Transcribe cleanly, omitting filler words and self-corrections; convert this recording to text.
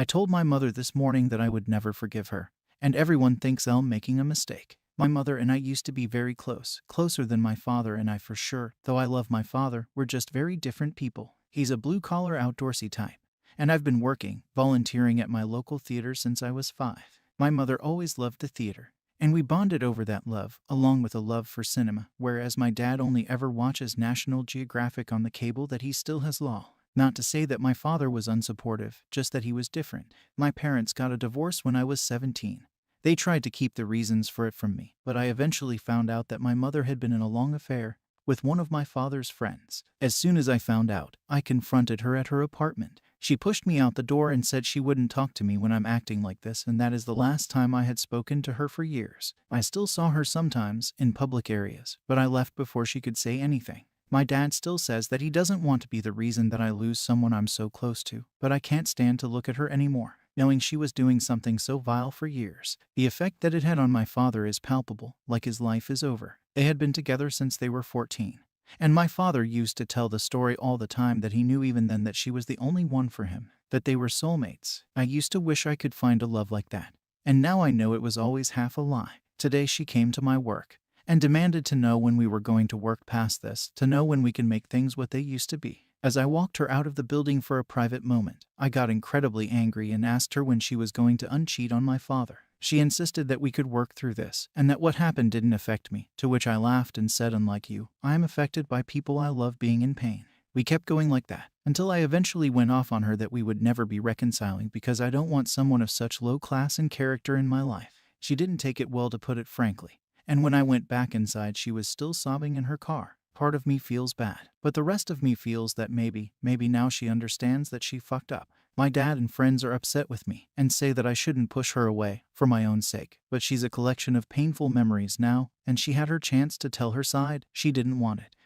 I told my mother this morning that I would never forgive her, and everyone thinks I'm making a mistake. My mother and I used to be very close, closer than my father and I for sure. Though I love my father, we're just very different people. He's a blue-collar outdoorsy type, and I've been working, volunteering at my local theater since I was 5. My mother always loved the theater, and we bonded over that love, along with a love for cinema, whereas my dad only ever watches National Geographic on the cable that he still has LOL. Not to say that my father was unsupportive, just that he was different. My parents got a divorce when I was 17. They tried to keep the reasons for it from me, but I eventually found out that my mother had been in a long affair with one of my father's friends. As soon as I found out, I confronted her at her apartment. She pushed me out the door and said she wouldn't talk to me when I'm acting like this, and that is the last time I had spoken to her for years. I still saw her sometimes in public areas, but I left before she could say anything. My dad still says that he doesn't want to be the reason that I lose someone I'm so close to, but I can't stand to look at her anymore, knowing she was doing something so vile for years. The effect that it had on my father is palpable, like his life is over. They had been together since they were 14. And my father used to tell the story all the time that he knew even then that she was the only one for him, that they were soulmates. I used to wish I could find a love like that. And now I know it was always half a lie. Today she came to my work and demanded to know when we were going to work past this, to know when we can make things what they used to be. As I walked her out of the building for a private moment, I got incredibly angry and asked her when she was going to uncheat on my father. She insisted that we could work through this, and that what happened didn't affect me, to which I laughed and said, unlike you, I am affected by people I love being in pain. We kept going like that, until I eventually went off on her that we would never be reconciling because I don't want someone of such low class and character in my life. She didn't take it well, to put it frankly, and when I went back inside she was still sobbing in her car. Part of me feels bad, but the rest of me feels that maybe now she understands that she fucked up. My dad and friends are upset with me and say that I shouldn't push her away for my own sake, but she's a collection of painful memories now, and she had her chance to tell her side. She didn't want it.